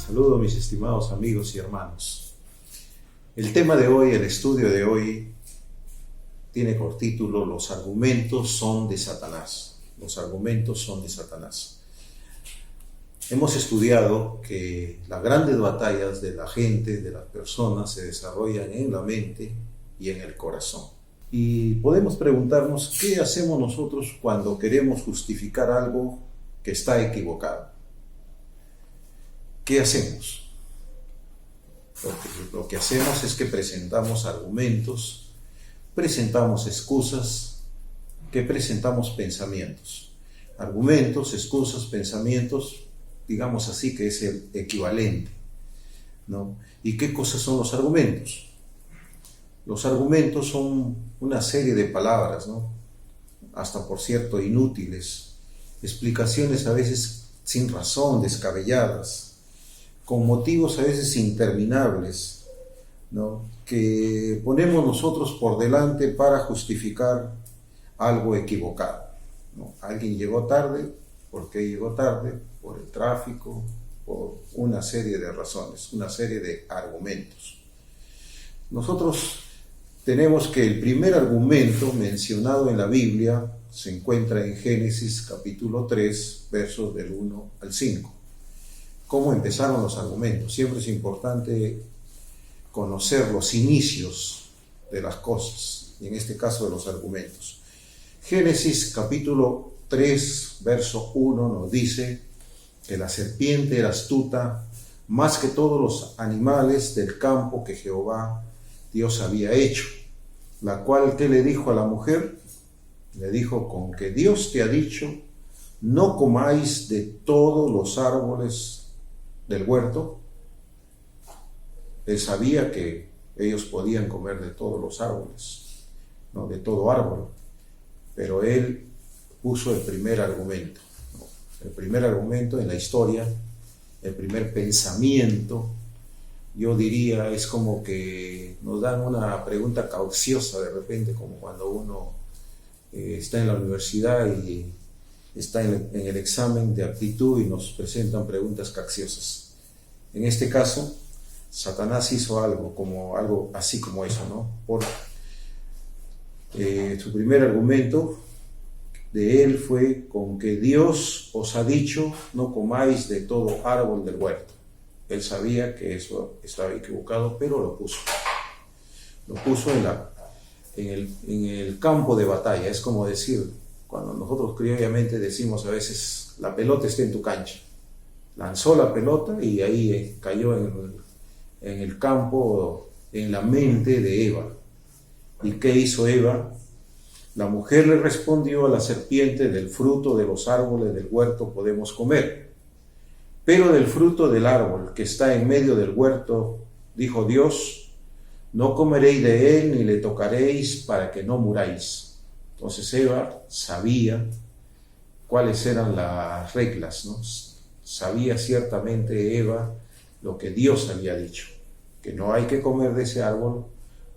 Saludos mis estimados amigos y hermanos. El tema de hoy, el estudio de hoy, tiene por título Los argumentos son de Satanás. Los argumentos son de Satanás. Hemos estudiado que las grandes batallas de la gente, de las personas, se desarrollan en la mente y en el corazón. Y podemos preguntarnos, ¿qué hacemos nosotros cuando queremos justificar algo que está equivocado? ¿Qué hacemos? Lo que hacemos es que presentamos argumentos, presentamos excusas, que presentamos pensamientos. Argumentos, excusas, pensamientos, digamos así que es el equivalente, ¿no? ¿Y qué cosas son los argumentos? Los argumentos son una serie de palabras, ¿no? Hasta por cierto inútiles, explicaciones a veces sin razón, descabelladas, con motivos a veces interminables, ¿no? Que ponemos nosotros por delante para justificar algo equivocado, ¿no? Alguien llegó tarde, ¿por qué llegó tarde? Por el tráfico, por una serie de razones, una serie de argumentos. Nosotros tenemos que el primer argumento mencionado en la Biblia se encuentra en Génesis capítulo 3, versos del 1 al 5. ¿Cómo empezaron los argumentos? Siempre es importante conocer los inicios de las cosas, y en este caso de los argumentos. Génesis capítulo 3, verso 1 nos dice que la serpiente era astuta más que todos los animales del campo que Jehová Dios había hecho, la cual, ¿qué le dijo a la mujer? Le dijo, con que Dios te ha dicho, no comáis de todos los árboles del huerto. Él sabía que ellos podían comer de todos los árboles, ¿no? De todo árbol, pero él puso el primer argumento, ¿no? El primer argumento en la historia, el primer pensamiento, yo diría, es como que nos dan una pregunta cauciosa de repente, como cuando uno está en la universidad y está en el examen de aptitud y nos presentan preguntas capciosas. En este caso, Satanás hizo algo así como eso, ¿no? Por su primer argumento de él fue, con que Dios os ha dicho, no comáis de todo árbol del huerto. Él sabía que eso estaba equivocado, pero lo puso. Lo puso en el campo de batalla. Es como decir, cuando nosotros criollamente decimos a veces, la pelota está en tu cancha. Lanzó la pelota y ahí cayó en el campo, en la mente de Eva. ¿Y qué hizo Eva? La mujer le respondió a la serpiente, del fruto de los árboles del huerto podemos comer, pero del fruto del árbol que está en medio del huerto, dijo Dios, no comeréis de él ni le tocaréis para que no muráis. Entonces Eva sabía cuáles eran las reglas, ¿no? Sabía ciertamente Eva lo que Dios había dicho, que no hay que comer de ese árbol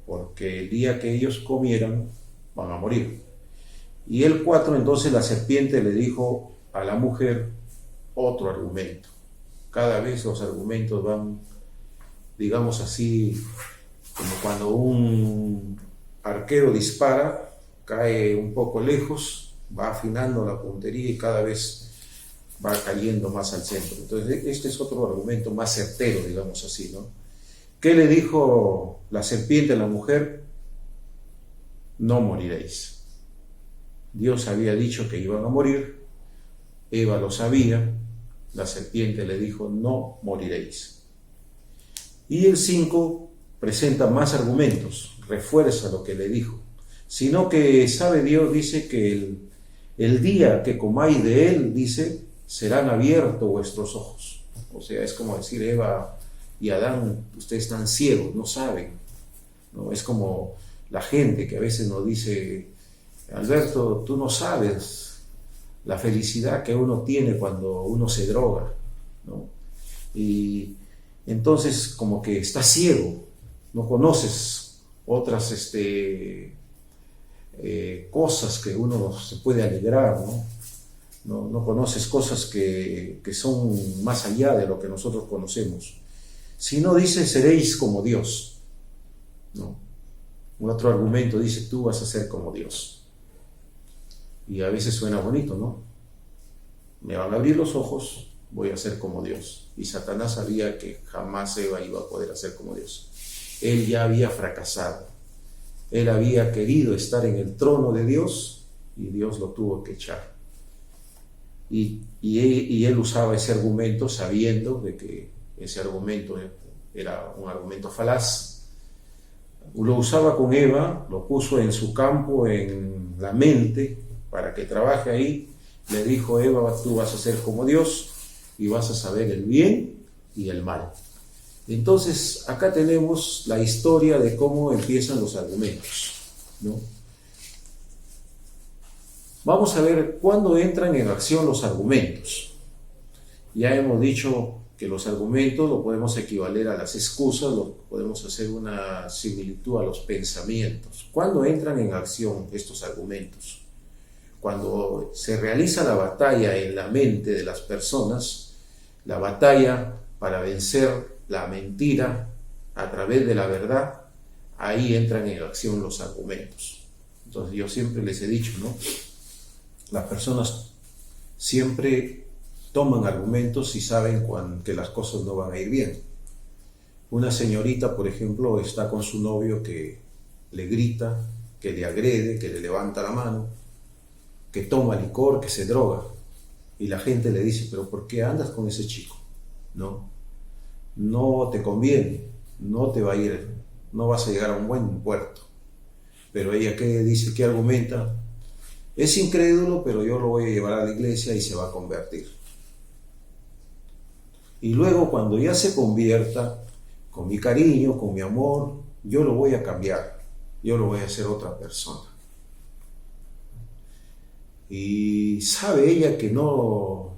porque el día que ellos comieran van a morir. Y el 4, entonces la serpiente le dijo a la mujer otro argumento. Cada vez los argumentos van, digamos así, como cuando un arquero dispara, cae un poco lejos, va afinando la puntería y cada vez va cayendo más al centro. Entonces este es otro argumento más certero, digamos así, ¿no? ¿Qué le dijo la serpiente a la mujer? No moriréis. Dios había dicho que iban a morir, Eva lo sabía, la serpiente le dijo, no moriréis. Y el 5 presenta más argumentos, refuerza lo que le dijo, sino que sabe Dios, dice que el día que comáis de él, dice, serán abiertos vuestros ojos. O sea, es como decir, Eva y Adán, ustedes están ciegos, no saben, ¿no? Es como la gente que a veces nos dice, Alberto, tú no sabes la felicidad que uno tiene cuando uno se droga, ¿no? Y entonces como que estás ciego, no conoces otras cosas que uno se puede alegrar, ¿no? No conoces cosas que son más allá de lo que nosotros conocemos. Sino dice, seréis como Dios, ¿no? Un otro argumento dice, tú vas a ser como Dios. Y a veces suena bonito, ¿no? Me van a abrir los ojos, voy a ser como Dios. Y Satanás sabía que jamás Eva iba a poder hacer como Dios. Él ya había fracasado. Él había querido estar en el trono de Dios y Dios lo tuvo que echar. Y él usaba ese argumento sabiendo de que ese argumento era un argumento falaz. Lo usaba con Eva, lo puso en su campo, en la mente, para que trabaje ahí. Le dijo, Eva, tú vas a ser como Dios y vas a saber el bien y el mal. Entonces, acá tenemos la historia de cómo empiezan los argumentos, ¿no? Vamos a ver cuándo entran en acción los argumentos. Ya hemos dicho que los argumentos lo podemos equivaler a las excusas, lo podemos hacer una similitud a los pensamientos. ¿Cuándo entran en acción estos argumentos? Cuando se realiza la batalla en la mente de las personas, la batalla para vencer la mentira a través de la verdad, ahí entran en acción los argumentos. Entonces yo siempre les he dicho, ¿no? Las personas siempre toman argumentos y saben que las cosas no van a ir bien. Una señorita, por ejemplo, está con su novio que le grita, que le agrede, que le levanta la mano, que toma licor, que se droga. Y la gente le dice, pero ¿por qué andas con ese chico? No te conviene, no te va a ir, no vas a llegar a un buen puerto. Pero ella, ¿qué dice? ¿Qué argumenta? Es incrédulo, pero yo lo voy a llevar a la iglesia y se va a convertir. Y luego cuando ya se convierta, con mi cariño, con mi amor, yo lo voy a cambiar, yo lo voy a hacer otra persona. Y sabe ella que no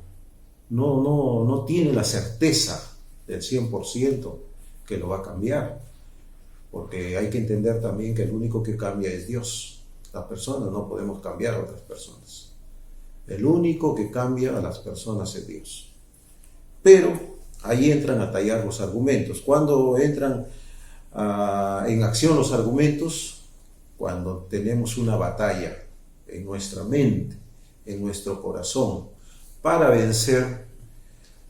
tiene la certeza del 100% que lo va a cambiar, porque hay que entender también que el único que cambia es Dios. Las personas no podemos cambiar a otras personas. El único que cambia a las personas es Dios. Pero ahí entran a tallar los argumentos. ¿Cuándo entran en acción los argumentos? Cuando tenemos una batalla en nuestra mente, en nuestro corazón, para vencer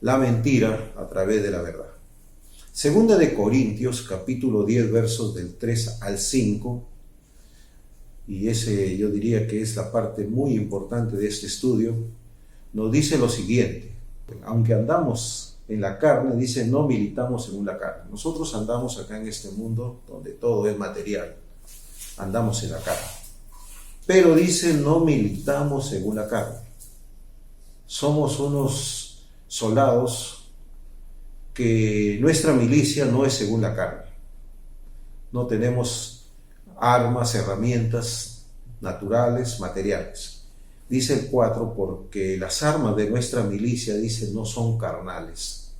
la mentira a través de la verdad. Segunda de Corintios, capítulo 10, versos del 3 al 5, y ese yo diría que es la parte muy importante de este estudio, nos dice lo siguiente: aunque andamos en la carne, dice, no militamos según la carne. Nosotros andamos acá en este mundo donde todo es material, andamos en la carne. Pero dice, no militamos según la carne. Somos unos soldados que nuestra milicia no es según la carne. No tenemos armas, herramientas naturales, materiales. Dice el 4, porque las armas de nuestra milicia, dice, no son carnales.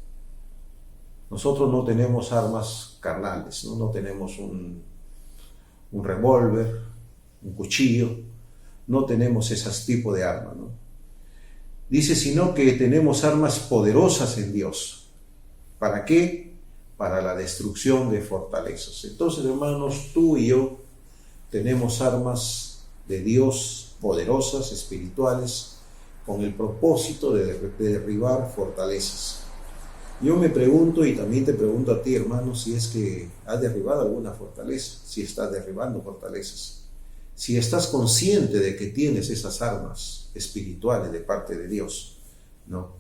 Nosotros no tenemos armas carnales, no tenemos un revólver, un cuchillo, no tenemos ese tipo de armas, ¿no? Dice, sino que tenemos armas poderosas en Dios. ¿Para qué? Para la destrucción de fortalezas. Entonces, hermanos, tú y yo tenemos armas de Dios poderosas, espirituales, con el propósito de derribar fortalezas. Yo me pregunto, y también te pregunto a ti, hermano, si es que has derribado alguna fortaleza, si estás derribando fortalezas, si estás consciente de que tienes esas armas espirituales de parte de Dios, ¿no?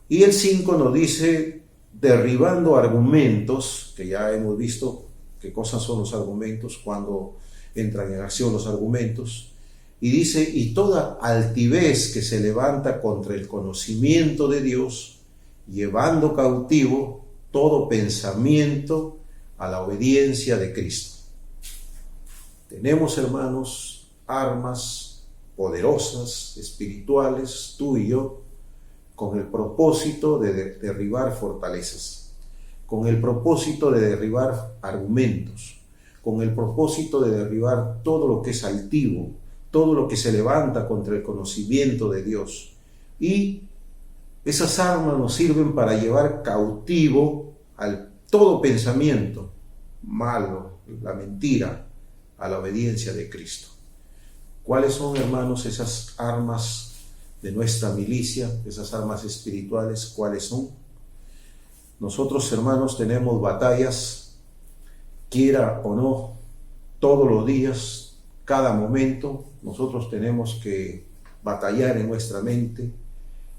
Y el 5 nos dice, derribando argumentos, que ya hemos visto qué cosas son los argumentos, cuando entran en acción los argumentos, y dice, y toda altivez que se levanta contra el conocimiento de Dios, llevando cautivo todo pensamiento a la obediencia de Cristo. Tenemos, hermanos, armas poderosas, espirituales, tú y yo, con el propósito de derribar fortalezas, con el propósito de derribar argumentos, con el propósito de derribar todo lo que es altivo, todo lo que se levanta contra el conocimiento de Dios, Y esas armas nos sirven para llevar cautivo al todo pensamiento malo, la mentira, a la obediencia de Cristo. ¿Cuáles son, hermanos, esas armas de nuestra milicia, esas armas espirituales? ¿Cuáles son? Nosotros, hermanos, tenemos batallas, quiera o no, todos los días, cada momento. Nosotros tenemos que batallar en nuestra mente,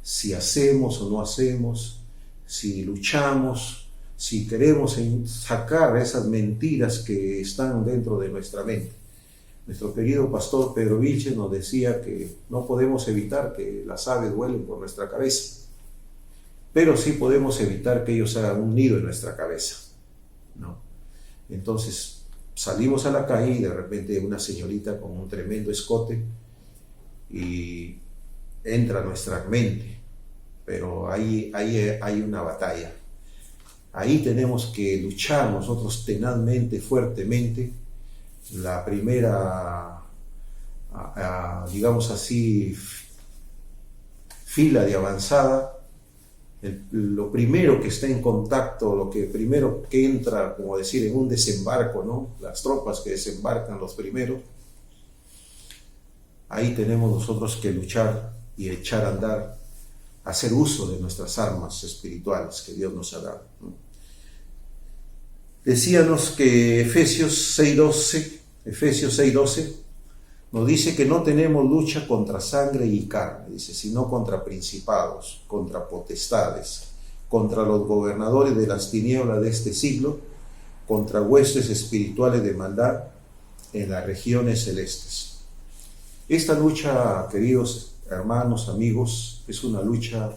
si hacemos o no hacemos, si luchamos, si queremos sacar esas mentiras que están dentro de nuestra mente. Nuestro querido pastor Pedro Vilches nos decía que no podemos evitar que las aves vuelen por nuestra cabeza, pero sí podemos evitar que ellos hagan un nido en nuestra cabeza, ¿no? Entonces salimos a la calle y de repente una señorita con un tremendo escote y entra a nuestra mente, pero ahí hay una batalla. Ahí tenemos que luchar nosotros tenazmente, fuertemente. La primera, digamos así, fila de avanzada, lo primero que está en contacto, lo que primero que entra, como decir, en un desembarco, ¿no? Las tropas que desembarcan los primeros, ahí tenemos nosotros que luchar y echar a andar, hacer uso de nuestras armas espirituales que Dios nos ha dado, ¿no? Decíamos que Efesios 6:12 nos dice que no tenemos lucha contra sangre y carne, dice, sino contra principados, contra potestades, contra los gobernadores de las tinieblas de este siglo, contra huestes espirituales de maldad en las regiones celestes. Esta lucha, queridos hermanos, amigos, es una lucha,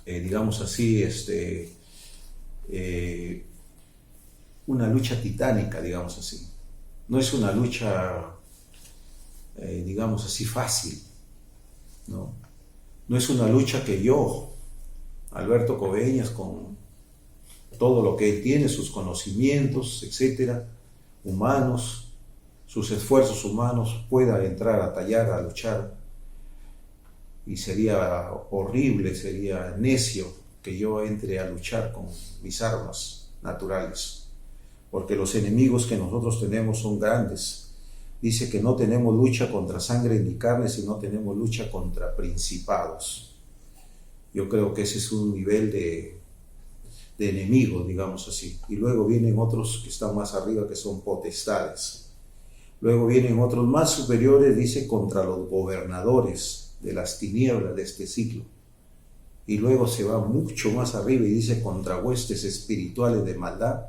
digamos así, una lucha titánica, digamos así. No es una lucha, digamos así, fácil, ¿no? No es una lucha que yo, Alberto Coveñas, con todo lo que él tiene, sus conocimientos, etcétera, humanos, sus esfuerzos humanos, pueda entrar a tallar, a luchar. Y sería horrible, sería necio que yo entre a luchar con mis armas naturales, porque los enemigos que nosotros tenemos son grandes. Dice que no tenemos lucha contra sangre ni carne, sino tenemos lucha contra principados. Yo creo que ese es un nivel de enemigos, digamos así. Y luego vienen otros que están más arriba, que son potestades. Luego vienen otros más superiores, dice, contra los gobernadores de las tinieblas de este siglo. Y luego se va mucho más arriba y dice contra huestes espirituales de maldad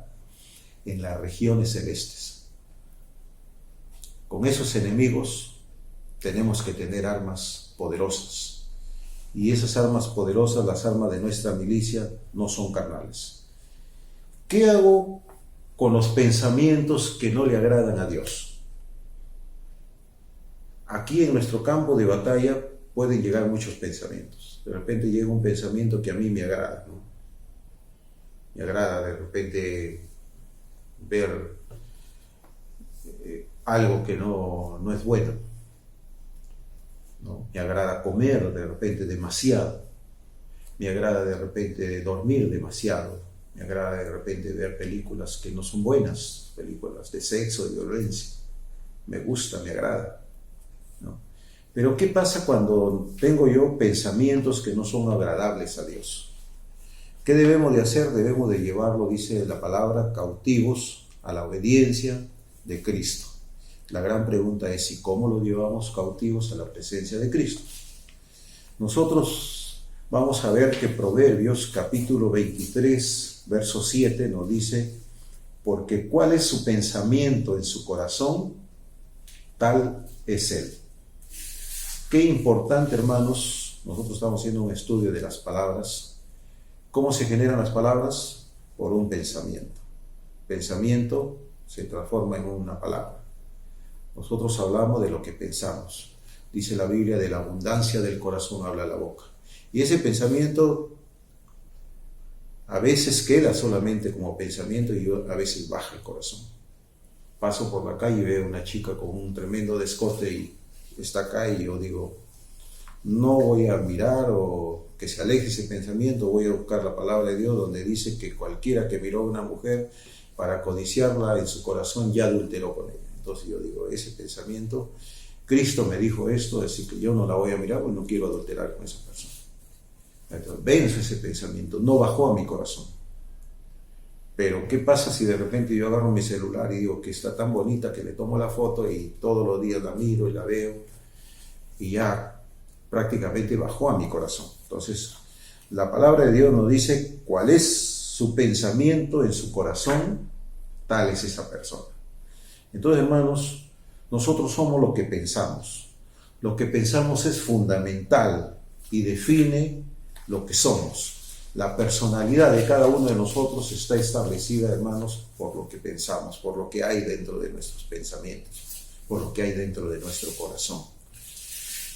en las regiones celestes. Con esos enemigos tenemos que tener armas poderosas. Y esas armas poderosas, las armas de nuestra milicia, no son carnales. ¿Qué hago con los pensamientos que no le agradan a Dios? Aquí en nuestro campo de batalla pueden llegar muchos pensamientos. De repente llega un pensamiento que a mí me agrada, ¿no? Me agrada de repente ver algo que no es bueno, ¿no? Me agrada comer de repente demasiado, me agrada de repente dormir demasiado, me agrada de repente ver películas que no son buenas, películas de sexo, de violencia, me gusta, me agrada, ¿no? Pero ¿qué pasa cuando tengo yo pensamientos que no son agradables a Dios? ¿Qué debemos de hacer? Debemos de llevarlo, dice la palabra, cautivos a la obediencia de Cristo. La gran pregunta es, ¿y cómo lo llevamos cautivos a la presencia de Cristo? Nosotros vamos a ver que Proverbios capítulo 23, verso 7 nos dice, porque cuál es su pensamiento en su corazón, tal es él. Qué importante, hermanos, nosotros estamos haciendo un estudio de las palabras. ¿Cómo se generan las palabras? Por un pensamiento. Pensamiento se transforma en una palabra. Nosotros hablamos de lo que pensamos. Dice la Biblia, de la abundancia del corazón habla la boca. Y ese pensamiento a veces queda solamente como pensamiento y a veces baja el corazón. Paso por la calle y veo una chica con un tremendo descote y está acá y yo digo, no voy a mirar o que se aleje ese pensamiento, voy a buscar la palabra de Dios donde dice que cualquiera que miró a una mujer para codiciarla en su corazón ya adulteró con ella. Entonces yo digo, ese pensamiento, Cristo me dijo esto, así que yo no la voy a mirar porque no quiero adulterar con esa persona. Entonces venzo ese pensamiento, no bajó a mi corazón. Pero ¿qué pasa si de repente yo agarro mi celular y digo que está tan bonita que le tomo la foto y todos los días la miro y la veo y ya prácticamente bajó a mi corazón? Entonces, la palabra de Dios nos dice cuál es su pensamiento en su corazón, tal es esa persona. Entonces, hermanos, nosotros somos lo que pensamos. Lo que pensamos es fundamental y define lo que somos. La personalidad de cada uno de nosotros está establecida, hermanos, por lo que pensamos, por lo que hay dentro de nuestros pensamientos, por lo que hay dentro de nuestro corazón.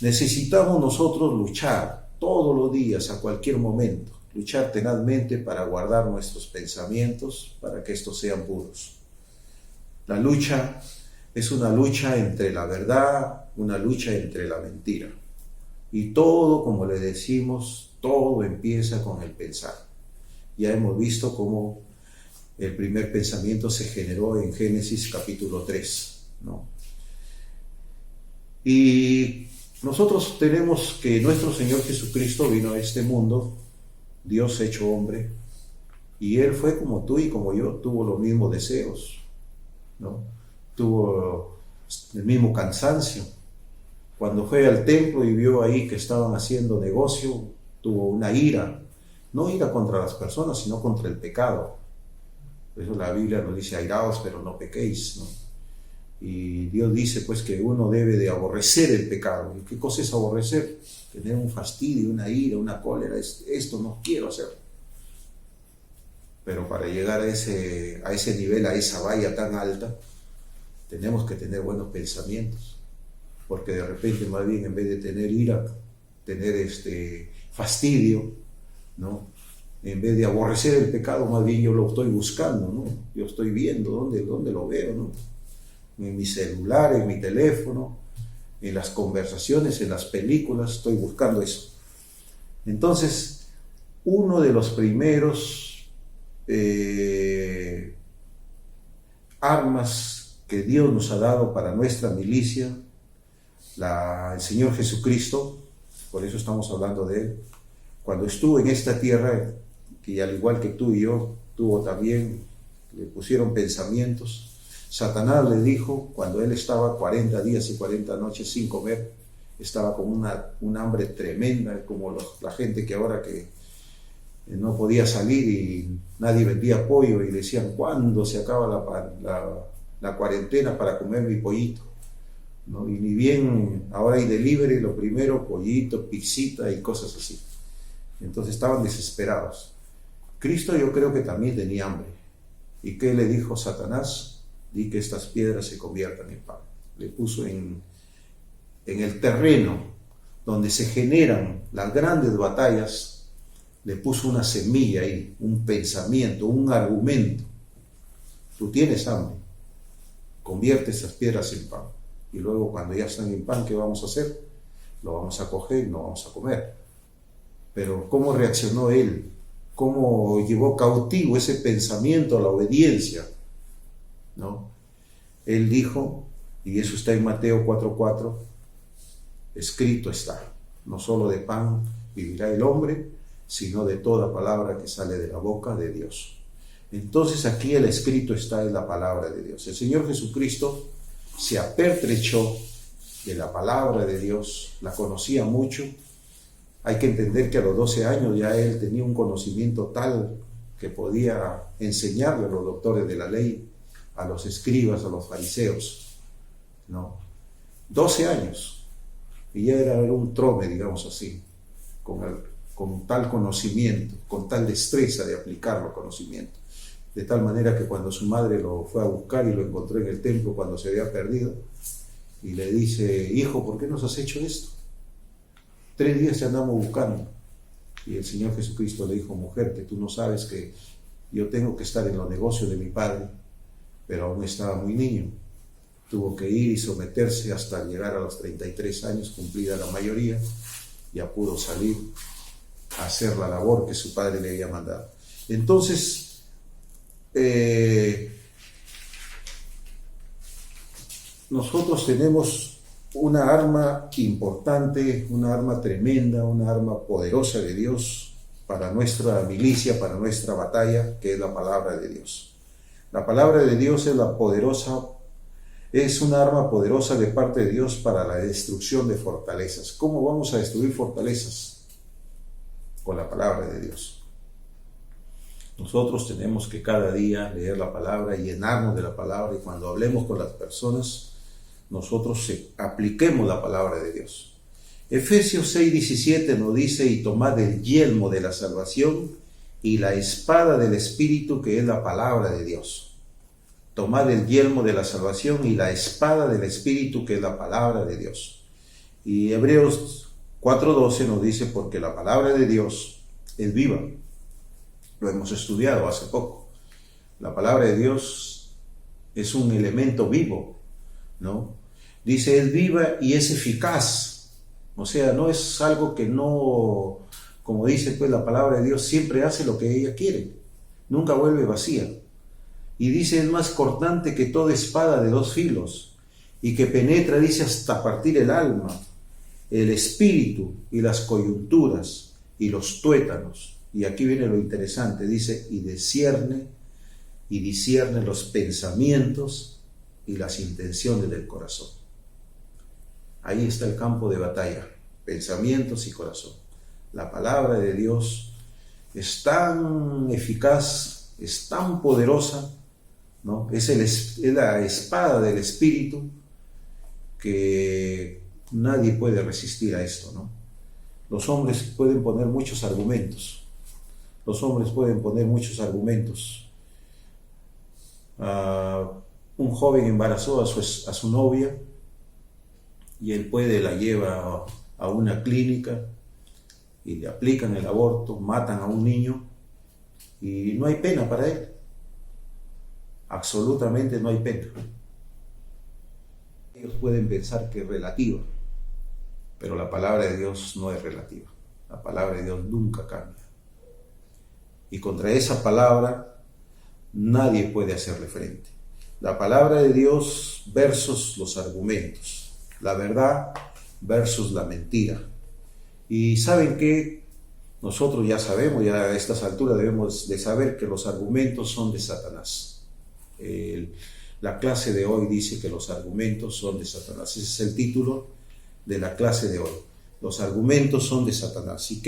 Necesitamos nosotros luchar todos los días, a cualquier momento, luchar tenazmente para guardar nuestros pensamientos, para que estos sean puros. La lucha es una lucha entre la verdad, una lucha entre la mentira. Y todo, como le decimos, todo empieza con el pensar. Ya hemos visto cómo el primer pensamiento se generó en Génesis capítulo 3, ¿no? Y nosotros tenemos que nuestro Señor Jesucristo vino a este mundo, Dios hecho hombre, y Él fue como tú y como yo, tuvo los mismos deseos, ¿no? Tuvo el mismo cansancio. Cuando fue al templo y vio ahí que estaban haciendo negocio, tuvo una ira, no ira contra las personas, sino contra el pecado. Por eso la Biblia nos dice, airaos, pero no pequéis, ¿no? Y Dios dice pues que uno debe de aborrecer el pecado. ¿Y qué cosa es aborrecer? Tener un fastidio, una ira, una cólera. Esto no quiero hacer. Pero para llegar a ese nivel, a esa valla tan alta, tenemos que tener buenos pensamientos. Porque de repente, más bien, en vez de tener ira, tener fastidio, ¿no? En vez de aborrecer el pecado, más bien yo lo estoy buscando, ¿no? Yo estoy viendo dónde lo veo, ¿no? En mi celular, en mi teléfono, en las conversaciones, en las películas, estoy buscando eso. Entonces, uno de los primeros armas que Dios nos ha dado para nuestra milicia, el Señor Jesucristo, por eso estamos hablando de Él, cuando estuvo en esta tierra, que al igual que tú y yo, le pusieron pensamientos. Satanás le dijo, cuando él estaba 40 días y 40 noches sin comer, estaba con una hambre tremenda, como la gente que ahora que no podía salir y nadie vendía pollo y le decían, ¿cuándo se acaba la cuarentena para comer mi pollito? ¿No? Y ni bien ahora hay delivery, lo primero, pollito, pizzita y cosas así. Entonces estaban desesperados. Cristo yo creo que también tenía hambre. ¿Y qué le dijo Satanás? Di que estas piedras se conviertan en pan. Le puso en el terreno donde se generan las grandes batallas, le puso una semilla ahí, un pensamiento, un argumento. Tú tienes hambre, convierte estas piedras en pan. Y luego cuando ya están en pan, ¿qué vamos a hacer? Lo vamos a coger y lo vamos a comer. Pero ¿cómo reaccionó él? ¿Cómo llevó cautivo ese pensamiento a la obediencia? ¿No? Él dijo, y eso está en Mateo 4:4, escrito está, no solo de pan vivirá el hombre, sino de toda palabra que sale de la boca de Dios. Entonces aquí el escrito está en la palabra de Dios. El Señor Jesucristo se apertrechó de la palabra de Dios, la conocía mucho. Hay que entender que a los 12 años ya él tenía un conocimiento tal que podía enseñarle a los doctores de la ley, a los escribas, a los fariseos, ¿no? 12 años, y ya era un trome, digamos así, con tal conocimiento, con tal destreza de aplicar los conocimientos, de tal manera que cuando su madre lo fue a buscar y lo encontró en el templo cuando se había perdido, y le dice, hijo, ¿por qué nos has hecho esto? 3 días te andamos buscando. Y el Señor Jesucristo le dijo, mujer, que tú no sabes que yo tengo que estar en los negocios de mi padre, pero aún estaba muy niño. Tuvo que ir y someterse hasta llegar a los 33 años, cumplida la mayoría, ya pudo salir a hacer la labor que su padre le había mandado. Entonces, nosotros tenemos una arma importante, una arma tremenda, una arma poderosa de Dios para nuestra milicia, para nuestra batalla, que es la palabra de Dios. La palabra de Dios es una arma poderosa de parte de Dios para la destrucción de fortalezas. ¿Cómo vamos a destruir fortalezas? Con la palabra de Dios. Nosotros tenemos que cada día leer la palabra, llenarnos de la palabra, y cuando hablemos con las personas, nosotros apliquemos la palabra de Dios. Efesios 6:17 nos dice: y tomad el yelmo de la salvación y la espada del Espíritu, que es la palabra de Dios. Tomad el yelmo de la salvación y la espada del Espíritu, que es la palabra de Dios. Y Hebreos 4:12 nos dice: porque la palabra de Dios es viva. Lo hemos estudiado hace poco. La palabra de Dios es un elemento vivo, ¿no? Dice, es viva y es eficaz. O sea, no es algo que no, como dice pues la palabra de Dios, siempre hace lo que ella quiere. Nunca vuelve vacía. Y dice, es más cortante que toda espada de dos filos, y que penetra, dice, hasta partir el alma, el espíritu y las coyunturas y los tuétanos. Y aquí viene lo interesante, dice, y discierne los pensamientos y las intenciones del corazón. Ahí está el campo de batalla, pensamientos y corazón. La palabra de Dios es tan eficaz, es tan poderosa, ¿no? Es la espada del Espíritu, que nadie puede resistir a esto, ¿no? Los hombres pueden poner muchos argumentos. Un joven embarazó a su novia, y él la lleva a una clínica y le aplican el aborto, matan a un niño y no hay pena para él. Absolutamente no hay pena. Ellos pueden pensar que es relativa, pero la palabra de Dios no es relativa. La palabra de Dios nunca cambia. Y contra esa palabra nadie puede hacerle frente. La palabra de Dios versus los argumentos. La verdad versus la mentira. Y ¿saben qué? Nosotros ya sabemos, ya a estas alturas debemos de saber que los argumentos son de Satanás. La clase de hoy dice que los argumentos son de Satanás. Ese es el título de la clase de hoy. Los argumentos son de Satanás. ¿Y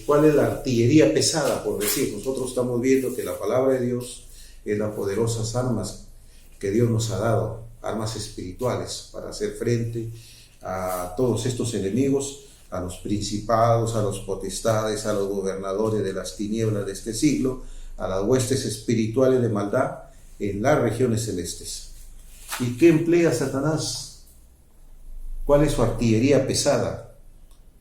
cuál es la artillería pesada, por decir? Nosotros estamos viendo que la palabra de Dios es las poderosas armas que Dios nos ha dado, armas espirituales para hacer frente a todos estos enemigos, a los principados, a los potestades, a los gobernadores de las tinieblas de este siglo, a las huestes espirituales de maldad en las regiones celestes. ¿Y qué emplea Satanás? ¿Cuál es su artillería pesada?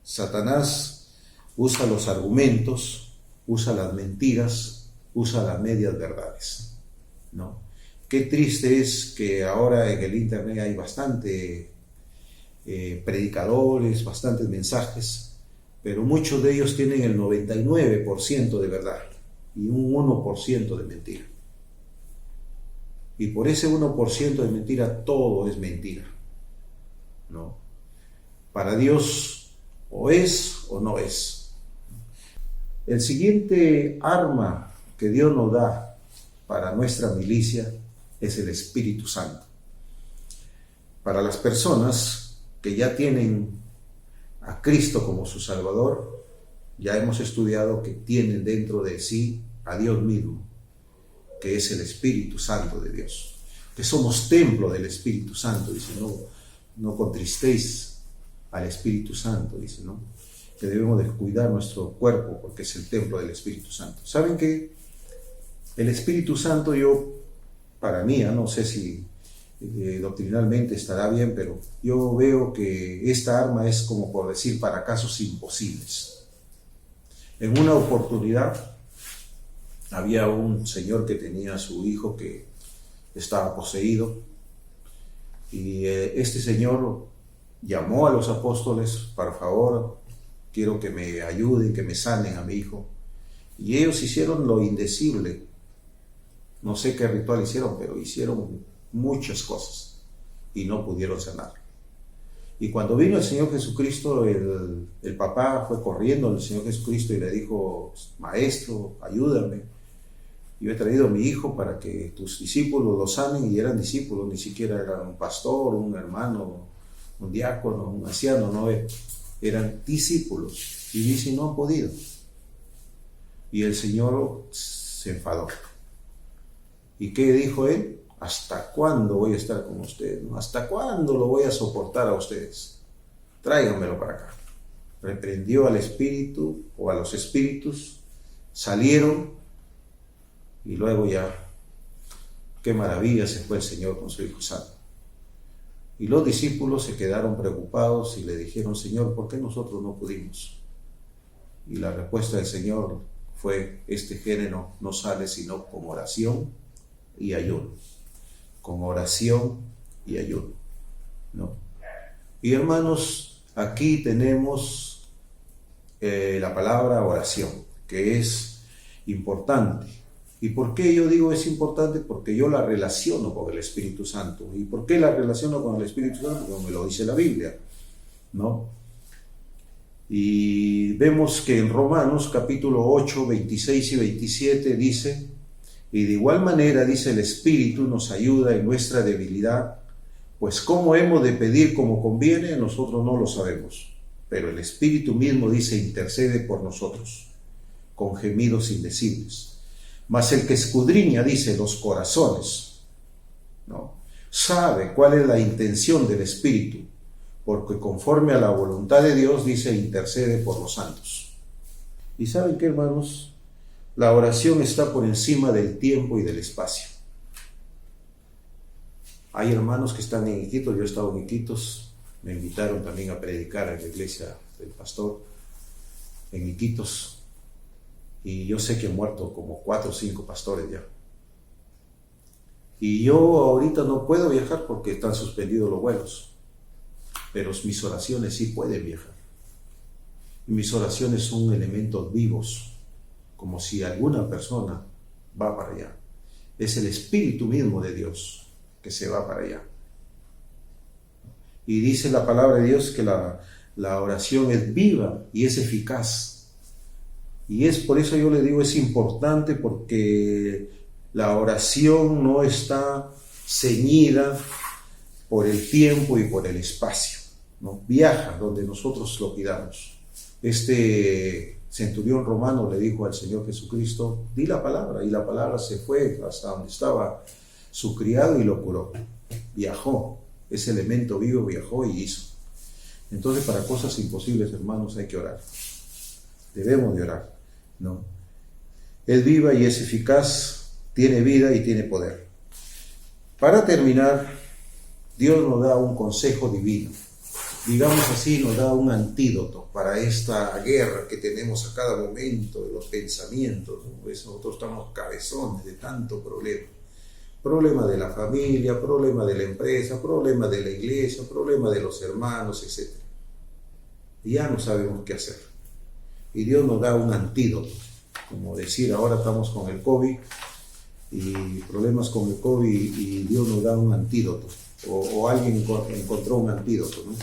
Satanás usa los argumentos, usa las mentiras, usa las medias verdades, ¿no? Qué triste es que ahora en el internet hay bastante predicadores, bastantes mensajes, pero muchos de ellos tienen el 99% de verdad y un 1% de mentira. Y por ese 1% de mentira, todo es mentira, ¿no? Para Dios o es o no es. El siguiente arma que Dios nos da para nuestra milicia es el Espíritu Santo. Para las personas que ya tienen a Cristo como su Salvador, ya hemos estudiado que tienen dentro de sí a Dios mismo, que es el Espíritu Santo de Dios, que somos templo del Espíritu Santo, dice, no contristéis al Espíritu Santo, dice, ¿no? Que debemos de cuidar nuestro cuerpo porque es el templo del Espíritu Santo. ¿Saben qué? El Espíritu Santo, para mí, no sé si doctrinalmente estará bien, pero yo veo que esta arma es como por decir para casos imposibles. En una oportunidad había un señor que tenía a su hijo que estaba poseído, y este señor llamó a los apóstoles, por favor, quiero que me ayuden, que me sanen a mi hijo. Y ellos hicieron lo indecible. No sé qué ritual hicieron, pero hicieron muchas cosas y no pudieron sanar. Y cuando vino el Señor Jesucristo, el papá fue corriendo al Señor Jesucristo y le dijo: Maestro, ayúdame. Yo he traído a mi hijo para que tus discípulos lo sanen. Y eran discípulos, ni siquiera eran un pastor, un hermano, un diácono, un anciano, no, eran discípulos. Y dice: no han podido. Y el Señor se enfadó. ¿Y qué dijo él? ¿Hasta cuándo voy a estar con ustedes? ¿Hasta cuándo lo voy a soportar a ustedes? Tráiganmelo para acá. Reprendió al espíritu o a los espíritus, salieron y luego ya, qué maravilla, se fue el Señor con su Hijo Santo. Y los discípulos se quedaron preocupados y le dijeron: Señor, ¿por qué nosotros no pudimos? Y la respuesta del Señor fue: este género no sale sino con oración y ayuno. Con oración y ayuno, ¿no? Y hermanos, aquí tenemos la palabra oración, que es importante. ¿Y por qué yo digo es importante? Porque yo la relaciono con el Espíritu Santo. ¿Y por qué la relaciono con el Espíritu Santo? Como me lo dice la Biblia, ¿no? Y vemos que en Romanos capítulo 8, 26 y 27 dice: y de igual manera, dice, el Espíritu nos ayuda en nuestra debilidad, pues cómo hemos de pedir como conviene, nosotros no lo sabemos, pero el Espíritu mismo, dice, intercede por nosotros, con gemidos indecibles. Mas el que escudriña, dice, los corazones, ¿no?, sabe cuál es la intención del Espíritu, porque conforme a la voluntad de Dios, dice, intercede por los santos. ¿Y saben qué, hermanos? La oración está por encima del tiempo y del espacio. Hay hermanos que están en Iquitos, yo he estado en Iquitos, me invitaron también a predicar en la iglesia del pastor en Iquitos, y yo sé que han muerto como 4 o 5 pastores ya. Y yo ahorita no puedo viajar porque están suspendidos los vuelos, pero mis oraciones sí pueden viajar. Y mis oraciones son elementos vivos, como si alguna persona va para allá. Es el Espíritu mismo de Dios que se va para allá. Y dice la palabra de Dios que la oración es viva y es eficaz. Y es por eso yo le digo, es importante, porque la oración no está ceñida por el tiempo y por el espacio, ¿no? Viaja donde nosotros lo pidamos. Centurión romano le dijo al Señor Jesucristo: di la palabra, y la palabra se fue hasta donde estaba su criado y lo curó. Viajó, ese elemento vivo viajó y hizo. Entonces, para cosas imposibles, hermanos, hay que orar. Debemos de orar, ¿no? Es viva y es eficaz, tiene vida y tiene poder. Para terminar, Dios nos da un consejo divino. Digamos así, nos da un antídoto para esta guerra que tenemos a cada momento de los pensamientos, ¿no? Pues nosotros estamos cabezones de tanto problema. Problema de la familia, problema de la empresa, problema de la iglesia, problema de los hermanos, etc. Y ya no sabemos qué hacer. Y Dios nos da un antídoto. Como decir, ahora estamos con el COVID y problemas con el COVID, y Dios nos da un antídoto. O alguien encontró un antídoto, ¿no?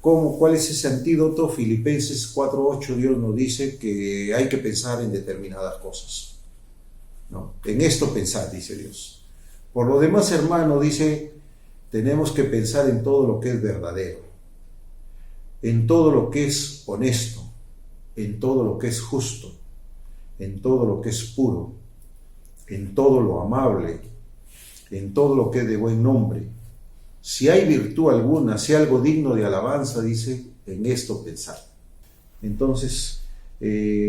¿Cuál es ese antídoto? Filipenses 4:8, Dios nos dice que hay que pensar en determinadas cosas, ¿no? En esto pensar, dice Dios. Por lo demás, hermano, dice, tenemos que pensar en todo lo que es verdadero, en todo lo que es honesto, en todo lo que es justo, en todo lo que es puro, en todo lo amable, en todo lo que es de buen nombre. Si hay virtud alguna, si hay algo digno de alabanza, dice, en esto pensar. Entonces,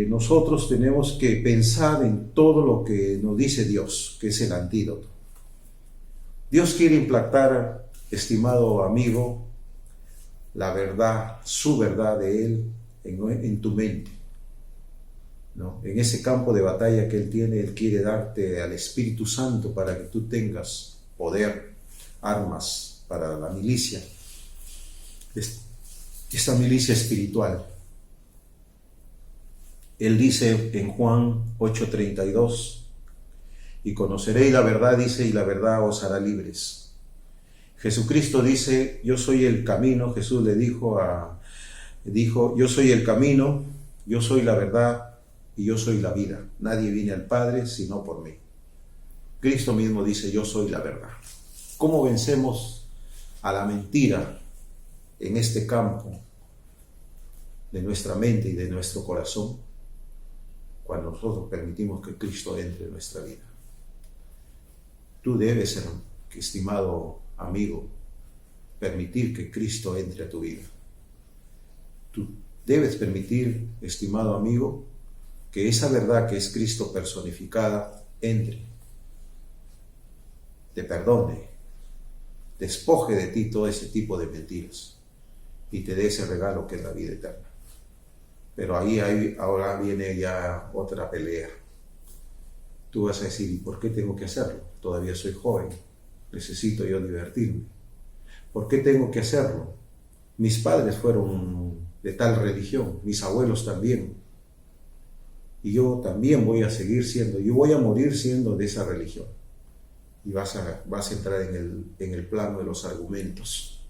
nosotros tenemos que pensar en todo lo que nos dice Dios, que es el antídoto. Dios quiere implantar, estimado amigo, la verdad, su verdad de Él en tu mente, ¿no? En ese campo de batalla que Él tiene, Él quiere darte al Espíritu Santo para que tú tengas poder, armas para la milicia. esta milicia espiritual. Él dice en Juan 8:32, y conoceréis la verdad, dice, y la verdad os hará libres. Jesucristo dice, yo soy el camino. Jesús le dijo, yo soy el camino, yo soy la verdad y yo soy la vida. Nadie viene al Padre sino por mí. Cristo mismo dice, yo soy la verdad. ¿Cómo vencemos a la mentira en este campo de nuestra mente y de nuestro corazón? Cuando nosotros permitimos que Cristo entre en nuestra vida. Tú debes, estimado amigo, permitir que Cristo entre a tu vida. Tú debes permitir, estimado amigo, que esa verdad que es Cristo personificada entre, te perdone, despoje de ti todo ese tipo de mentiras y te dé ese regalo que es la vida eterna. Pero ahora viene ya otra pelea. Tú vas a decir, ¿y por qué tengo que hacerlo? Todavía soy joven, necesito yo divertirme. ¿Por qué tengo que hacerlo? Mis padres fueron de tal religión, mis abuelos también. Y yo también voy a seguir siendo, yo voy a morir siendo de esa religión. Y vas a entrar en el plano de los argumentos.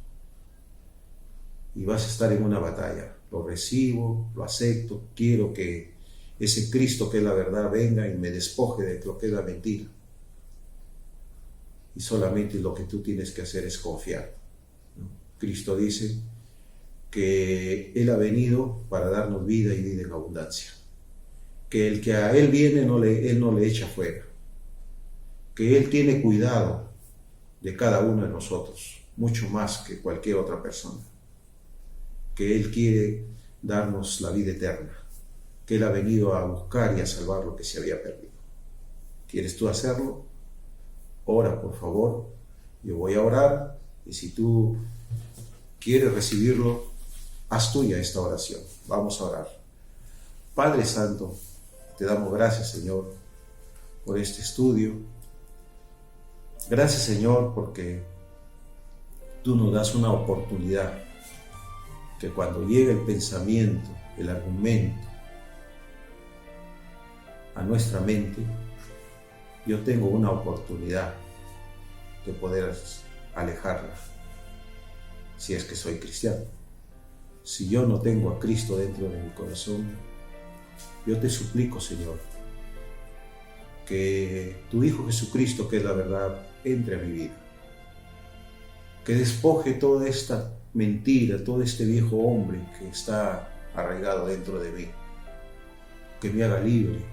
Y vas a estar en una batalla. Lo recibo, lo acepto, quiero que ese Cristo que es la verdad venga y me despoje de lo que es la mentira. Y solamente lo que tú tienes que hacer es confiar, ¿no? Cristo dice que Él ha venido para darnos vida y vida en abundancia. Que el que a Él viene, Él no le echa fuera. Que Él tiene cuidado de cada uno de nosotros, mucho más que cualquier otra persona. Que Él quiere darnos la vida eterna, que Él ha venido a buscar y a salvar lo que se había perdido. ¿Quieres tú hacerlo? Ora, por favor. Yo voy a orar y si tú quieres recibirlo, haz tuya esta oración. Vamos a orar. Padre Santo, te damos gracias, Señor, por este estudio. Gracias, Señor, porque tú nos das una oportunidad que cuando llega el pensamiento, el argumento a nuestra mente, yo tengo una oportunidad de poder alejarla, si es que soy cristiano. Si yo no tengo a Cristo dentro de mi corazón, yo te suplico, Señor, que tu Hijo Jesucristo, que es la verdad, entre a mi vida, que despoje toda esta mentira, todo este viejo hombre que está arraigado dentro de mí, que me haga libre.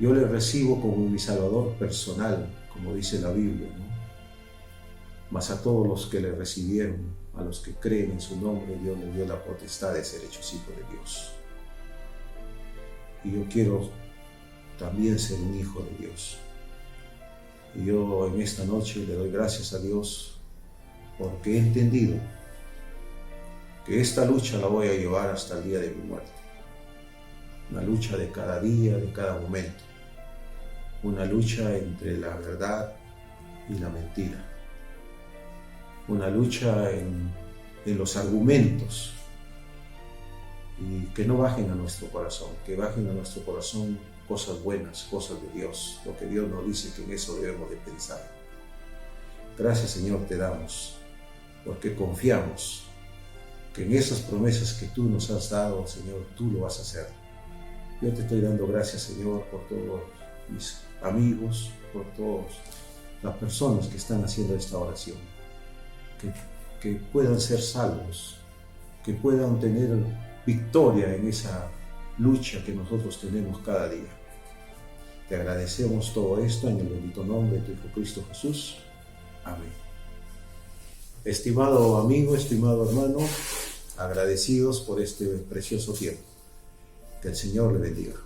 Yo le recibo como mi Salvador personal, como dice la Biblia, ¿no? Mas a todos los que le recibieron, a los que creen en su nombre, Dios le dio la potestad de ser hechos hijos de Dios. Y yo quiero también ser un hijo de Dios. Y yo en esta noche le doy gracias a Dios porque he entendido que esta lucha la voy a llevar hasta el día de mi muerte. Una lucha de cada día, de cada momento. Una lucha entre la verdad y la mentira. Una lucha en los argumentos. Y que no bajen a nuestro corazón, que bajen a nuestro corazón cosas buenas, cosas de Dios, lo que Dios nos dice que en eso debemos de pensar. Gracias, Señor, te damos, porque confiamos que en esas promesas que tú nos has dado, Señor, tú lo vas a hacer. Yo te estoy dando gracias, Señor, por todos mis amigos, por todas las personas que están haciendo esta oración, que puedan ser salvos, que puedan tener victoria en esa lucha que nosotros tenemos cada día. Te agradecemos todo esto en el bendito nombre de tu Hijo Cristo Jesús. Amén. Estimado amigo, estimado hermano, agradecidos por este precioso tiempo. Que el Señor le bendiga.